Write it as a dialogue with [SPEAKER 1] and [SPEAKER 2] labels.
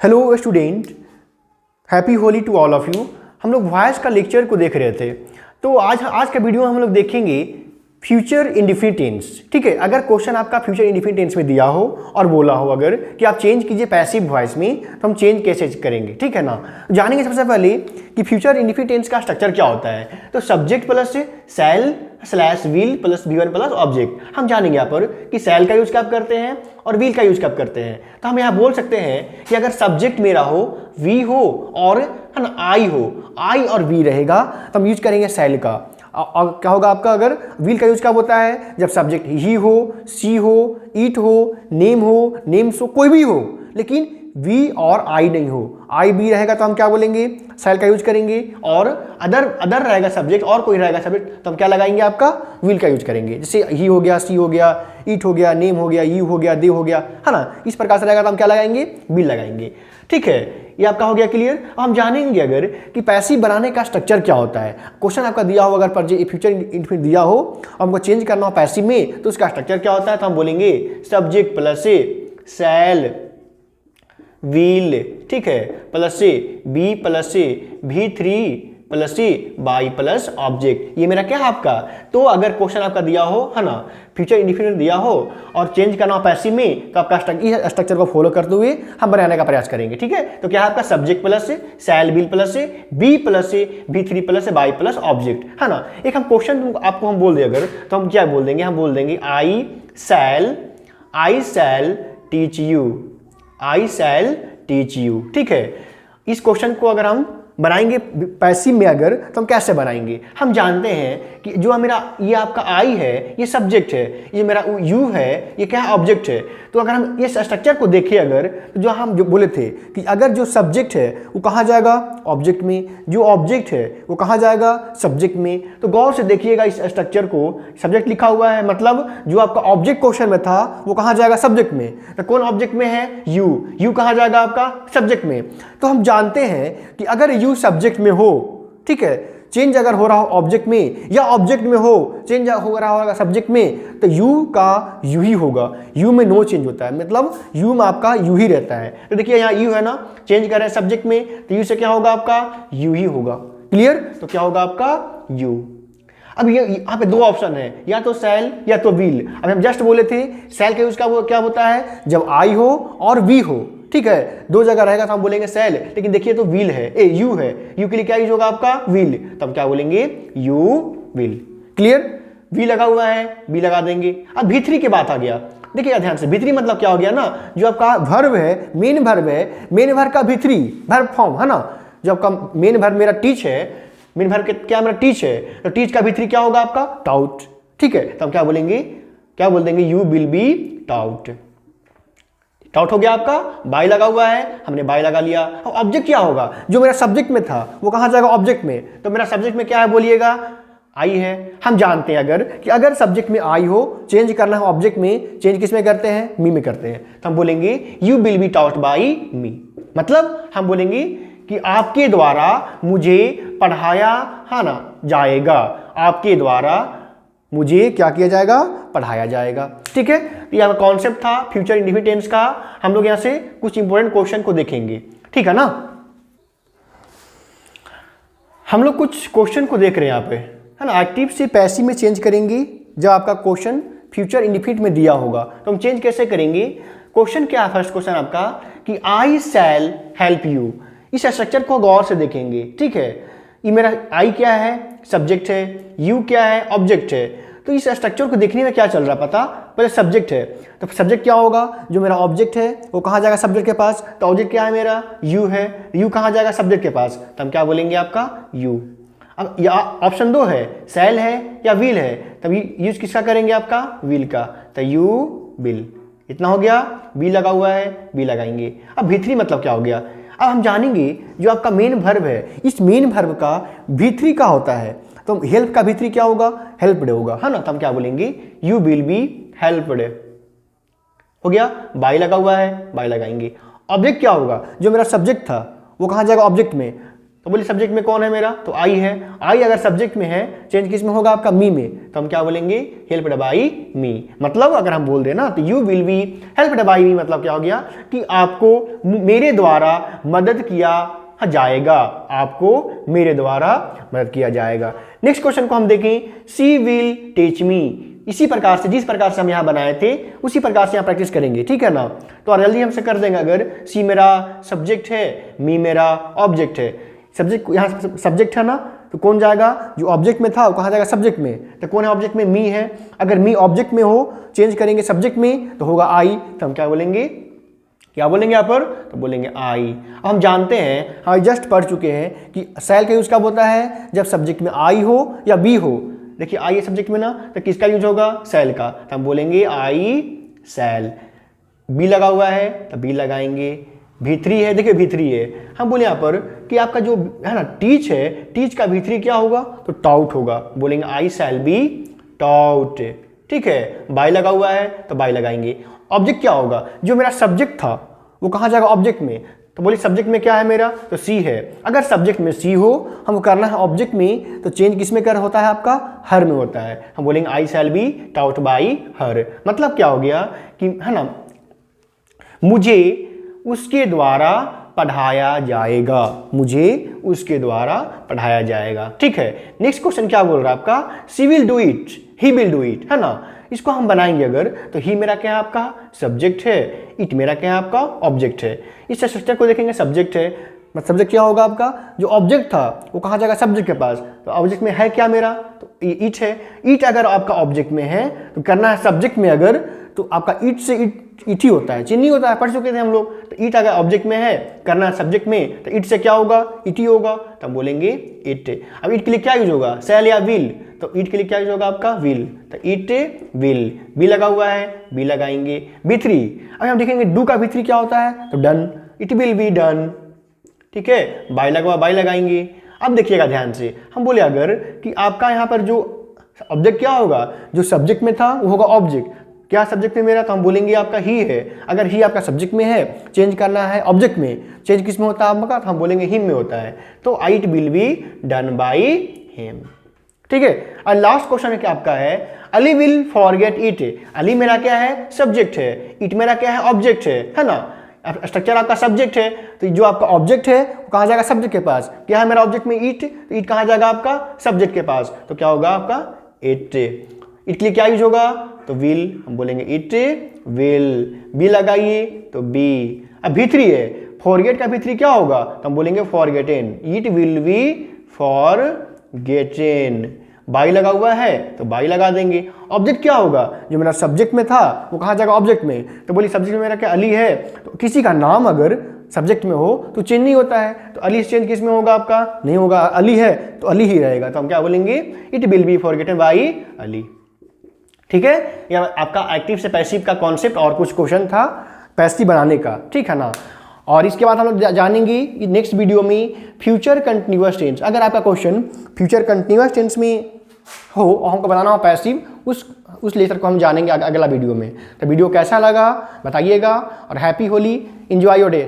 [SPEAKER 1] Hello student, happy Holi to all of you. हम लोग voice का लेक्चर को देख रहे थे, तो आज का वीडियो हम लोग देखेंगे फ्यूचर इंडेफिनिट टेंस। ठीक है, अगर क्वेश्चन आपका फ्यूचर इंडेफिनिट टेंस में दिया हो और बोला हो अगर कि आप चेंज कीजिए पैसिव वॉइस में, तो हम चेंज कैसे करेंगे, ठीक है ना। जानेंगे सबसे पहले कि फ्यूचर इंडेफिनिट टेंस का स्ट्रक्चर क्या होता है। तो subject plus shall slash will plus V1 plus object. हम जानेंगे यहाँ पर कि शैल का यूज कब करते हैं और विल का यूज कब करते हैं। तो हम यहाँ बोल सकते हैं कि अगर सब्जेक्ट मेरा हो, वी हो और है ना आई हो, आई और वी रहेगा, तो हम यूज करेंगे शैल का। और क्या होगा आपका, अगर विल का यूज कब होता है, जब सब्जेक्ट ही हो, सी हो, इट हो, नेम्स हो, कोई भी हो, लेकिन वी और आई नहीं हो। आई बी रहेगा तो हम क्या बोलेंगे, शैल का यूज करेंगे। और अदर रहेगा सब्जेक्ट और कोई रहेगा सब्जेक्ट, तो हम क्या लगाएंगे, आपका विल का यूज करेंगे। जैसे ही हो गया, सी हो गया, इट हो गया, नेम हो गया, यू हो गया, दे हो गया, है ना। इस प्रकार से रहेगा तो हम क्या लगाएंगे, विल लगाएंगे। ठीक है, ये आपका हो गया क्लियर। हम जानेंगे अगर कि पैसिव बनाने का स्ट्रक्चर क्या होता है। क्वेश्चन आपका दिया हो, अगर पर फ्यूचर इंडेफिनिट दिया हो, हमको चेंज करना हो पैसिव में, तो उसका स्ट्रक्चर क्या होता है। तो हम बोलेंगे सब्जेक्ट प्लस से शैल विल, ठीक है, प्लस से बी प्लस से V3 प्लस से बाई प्लस ऑब्जेक्ट। ये मेरा क्या है आपका। तो अगर क्वेश्चन आपका दिया हो, है ना, फ्यूचर इंडेफिनिट दिया हो और चेंज करना हो पैसिव में, तो आपका स्ट्रक्चर को फॉलो करते हुए हम बनाने का प्रयास करेंगे। ठीक है, तो क्या है आपका सब्जेक्ट प्लस से शैल विल प्लस से बी प्लस से V3 प्लस से बाई प्लस ऑब्जेक्ट, है ना। एक हम क्वेश्चन आपको हम बोल दे अगर, तो हम क्या बोल देंगे, हम बोल देंगे I shall teach you, I shall teach you. ठीक है, इस क्वेश्चन को अगर हम बनाएंगे पैसिव में अगर, तो हम कैसे बनाएंगे। हम जानते हैं कि जो मेरा ये आपका आई है ये सब्जेक्ट है, ये मेरा यू है ये क्या है, ऑब्जेक्ट है। तो अगर हम इस स्ट्रक्चर को देखें अगर, तो जो हम जो बोले थे कि अगर जो सब्जेक्ट है वो कहाँ जाएगा, ऑब्जेक्ट में, जो ऑब्जेक्ट है वो कहाँ जाएगा, सब्जेक्ट में। तो गौर से देखिएगा इस स्ट्रक्चर को, सब्जेक्ट लिखा हुआ है, मतलब जो आपका ऑब्जेक्ट क्वेश्चन में था वो कहाँ जाएगा, सब्जेक्ट में। तो कौन ऑब्जेक्ट में है, यू कहाँ जाएगा आपका, सब्जेक्ट में। तो हम जानते हैं कि अगर यू सब्जेक्ट में हो, ठीक है, चेंज अगर हो रहा हो ऑब्जेक्ट में, या ऑब्जेक्ट में हो चेंज हो रहा होगा सब्जेक्ट में, तो यू का यू ही होगा। यू में नो चेंज होता है, मतलब यू में आपका यू ही रहता है। तो देखिए यहाँ यू है ना, चेंज कर रहे हैं सब्जेक्ट में, तो यू से क्या होगा आपका, यू ही होगा। क्लियर, तो क्या होगा आपका यू। अब ये यहाँ पे दो ऑप्शन है, या तो शैल या तो विल। अब हम जस्ट बोले थे शैल के यूज का वो क्या होता है, जब आई हो और वी हो, ठीक है, दो जगह रहेगा तो हम बोलेंगे शैल। लेकिन देखिए तो विल है, यू है, यू के लिए क्या यूज होगा आपका, विल, तो हम क्या बोलेंगे, यू विल। क्लियर, वी लगा हुआ है, वी लगा देंगे। अब V3 की बात आ गया, देखिएगा ध्यान से। V3 मतलब क्या हो गया ना, जो आपका वर्ब है, मेन वर्ब है, मेन वर्ब का V3 वर्ब फॉर्म, है ना। जो आपका मेन वर्ब मेरा टीच है, मेन वर्ब क्या मेरा टीच है, तो टीच का V3 क्या होगा आपका, टाउट। ठीक है, तो हम क्या बोलेंगे, क्या बोल देंगे, you will be taut. Taut हो गया आपका, बाई लगा हुआ है, हमने बाई लगा लिया। अब ऑब्जेक्ट क्या होगा, जो मेरा सब्जेक्ट में था वो कहाँ जाएगा, ऑब्जेक्ट में। तो मेरा सब्जेक्ट में क्या है बोलिएगा, आई है। हम जानते हैं अगर कि अगर सब्जेक्ट में आई हो, चेंज करना है ऑब्जेक्ट में, चेंज किस में करते हैं, मी में करते हैं। तो हम बोलेंगे you will be taught by me, मतलब हम बोलेंगे कि आपके द्वारा मुझे पढ़ाया, है ना, जाएगा। आपके द्वारा मुझे क्या किया जाएगा, पढ़ाया जाएगा। ठीक है, तो यह कॉन्सेप्ट था फ्यूचर इंडेफिनिट टेंस का। हम लोग यहां से कुछ इंपॉर्टेंट क्वेश्चन को देखेंगे, ठीक है ना। हम लोग कुछ क्वेश्चन को देख रहे हैं यहाँ पे, है ना। एक्टिव से पैसिव में चेंज करेंगे जब आपका क्वेश्चन फ्यूचर इंडेफिनिट में दिया होगा। तो हम चेंज कैसे करेंगे। क्वेश्चन क्या है, फर्स्ट क्वेश्चन आपका कि आई शैल हेल्प यू। इस स्ट्रक्चर को गौर से देखेंगे, ठीक है। ये मेरा आई क्या है, सब्जेक्ट है, यू क्या है, ऑब्जेक्ट है। तो इस स्ट्रक्चर को देखने में क्या चल रहा है पता, पहले सब्जेक्ट है, तो सब्जेक्ट क्या होगा, जो मेरा ऑब्जेक्ट है वो कहाँ जाएगा, सब्जेक्ट के पास। तो ऑब्जेक्ट क्या है मेरा, यू है, यू कहाँ जाएगा, सब्जेक्ट के पास। तो हम क्या बोलेंगे आपका, यू। अब या ऑप्शन 2 है, शैल है या विल है, तभी यूज किसका करेंगे आपका, विल का। तो यू विल, इतना हो गया। बी लगा हुआ है, बी लगाएंगे। अब V3 मतलब क्या हो गया। अब हम जानेंगे जो आपका मेन वर्ब है, इस मेन वर्ब का V3 का होता है, तो हेल्प का V3 क्या होगा, हेल्प्ड होगा, है ना। तो हम क्या बोलेंगे, यू विल बी हेल्प्ड। हो गया, बाई लगा हुआ है, बाई लगाएंगे। ऑब्जेक्ट क्या होगा, जो मेरा सब्जेक्ट था वो कहाँ जाएगा, ऑब्जेक्ट में। तो बोलिए सब्जेक्ट में कौन है मेरा, तो आई है। आई अगर सब्जेक्ट में है, चेंज किस में होगा आपका, मी में, तो हम क्या बोलेंगे, हेल्प्ड बाई मी। मतलब अगर हम बोल दें ना तो you will be helped by me, मतलब क्या हो गया कि आपको मेरे द्वारा मदद किया जाएगा, आपको मेरे द्वारा मदद किया जाएगा। नेक्स्ट क्वेश्चन को हम देखें, सी विल टीच मी। इसी प्रकार से जिस प्रकार से हम यहाँ बनाए थे उसी प्रकार से यहाँ प्रैक्टिस करेंगे, ठीक है ना। तो और जल्दी हमसे कर देंगे। अगर सी मेरा सब्जेक्ट है, मी मेरा ऑब्जेक्ट है, सब्जेक्ट यहाँ सब्जेक्ट है ना, तो कौन जाएगा, जो ऑब्जेक्ट में था वो कहाँ जाएगा, सब्जेक्ट में। तो कौन है ऑब्जेक्ट में, मी है। अगर मी ऑब्जेक्ट में हो, चेंज करेंगे सब्जेक्ट में, तो होगा आई। तो हम क्या बोलेंगे, क्या बोलेंगे यहाँ पर, तो बोलेंगे आई। अब हम जानते हैं, हम जस्ट पढ़ चुके हैं कि सेल का यूज कब होता है, जब सब्जेक्ट में आई हो या बी हो। देखिए आई है सब्जेक्ट में ना, तो किसका यूज होगा, सेल का। तो हम बोलेंगे आई सेल। बी लगा हुआ है तो बी लगाएंगे। V3 है, देखिए V3 है, हम बोले यहाँ पर कि आपका जो है ना टीच है, टीच का V3 क्या होगा, तो टाउट होगा। बोलेंगे आई शैल बी टाउट, ठीक है। बाय लगा हुआ है तो बाय लगाएंगे। ऑब्जेक्ट क्या होगा, जो मेरा सब्जेक्ट था वो कहाँ जाएगा, ऑब्जेक्ट में। तो बोलिए सब्जेक्ट में क्या है मेरा, तो सी है। अगर सब्जेक्ट में सी हो, हमको करना है ऑब्जेक्ट में, तो चेंज किस में कर होता है आपका, हर में होता है। हम बोलेंगे I shall be taught by her. मतलब क्या हो गया कि है ना, मुझे उसके द्वारा पढ़ाया जाएगा, मुझे उसके द्वारा पढ़ाया जाएगा, ठीक है। नेक्स्ट क्वेश्चन क्या बोल रहा है आपका, she will do it, he will do it, है ना। इसको हम बनाएंगे अगर, तो ही मेरा क्या है आपका सब्जेक्ट है, इट मेरा क्या है आपका ऑब्जेक्ट है। इस स्ट्रक्चर को देखेंगे, सब्जेक्ट है, मतलब सब्जेक्ट क्या होगा आपका, जो ऑब्जेक्ट था वो कहाँ जाएगा, सब्जेक्ट के पास। तो ऑब्जेक्ट में है क्या मेरा, तो इट है। इट अगर आपका ऑब्जेक्ट में है तो करना है सब्जेक्ट में, अगर तो आपका इट से इट ही होता है, चिन्ह होता है, पढ़ चुके थे हम लोग। तो इट अगर ऑब्जेक्ट में है, करना है सब्जेक्ट में, तो इट से क्या होगा, इट ही होगा। तो हम बोलेंगे इट। अब इट के लिए क्या यूज होगा, शैल या विल, तो इट के लिए क्या यूज होगा आपका, विल। तो इट विल, बी लगा हुआ है, बी लगाएंगे। V3, अब हम देखेंगे डू का V3 क्या होता है, तो done, it will be done, ठीक है। बाय लगा हुआ, बाय लगाएंगे। अब देखिएगा ध्यान से, हम बोले अगर कि आपका यहाँ पर जो ऑब्जेक्ट क्या होगा, जो सब्जेक्ट में था वो होगा ऑब्जेक्ट। क्या सब्जेक्ट में मेरा, तो हम बोलेंगे आपका ही है। अगर ही आपका सब्जेक्ट में है, चेंज करना है ऑब्जेक्ट में, चेंज किस में होता है आपका, तो हम बोलेंगे हिम में होता है। तो it will be done by him, ठीक है। और लास्ट क्वेश्चन है क्या आपका है, Ali will forget it. Ali मेरा क्या है, सब्जेक्ट है, इट मेरा क्या है, ऑब्जेक्ट है ना। स्ट्रक्चर आपका सब्जेक्ट है, तो जो आपका ऑब्जेक्ट है वो कहाँ जाएगा, सब्जेक्ट के पास। क्या है मेरा ऑब्जेक्ट में, इट, तो इट कहाँ जाएगा आपका, सब्जेक्ट के पास। तो क्या होगा आपका इट। इट के लिए क्या यूज होगा, तो विल, हम बोलेंगे इट विल। बी लगाइए तो बी। अब V3 है, फॉरगेट का V3 क्या होगा, तो हम बोलेंगे फॉरगेटेन, it will be forgotten. By लगा हुआ है तो बाई लगा देंगे। ऑब्जेक्ट क्या होगा, जो मेरा सब्जेक्ट में था वो कहाँ जाएगा, ऑब्जेक्ट में। तो बोलिए सब्जेक्ट में मेरा क्या, अली है। तो किसी का नाम अगर सब्जेक्ट में हो तो चेंज नहीं होता है, तो अली चेंज किस में होगा आपका, नहीं होगा। अली है तो अली ही रहेगा। तो हम क्या बोलेंगे, it will be forgotten by Ali, ठीक है। यह आपका एक्टिव से पैसिव का कॉन्सेप्ट और कुछ क्वेश्चन था पैसिव बनाने का, ठीक है ना। और इसके बाद हम लोग जानेंगे नेक्स्ट वीडियो में फ्यूचर कंटिन्यूअस टेंस। अगर आपका क्वेश्चन फ्यूचर कंटिन्यूअस टेंस में हो और हमको बनाना हो पैसिव, उस लेक्चर को हम जानेंगे अगला वीडियो में। तो वीडियो कैसा लगा बताइएगा, और happy Holi, enjoy your day.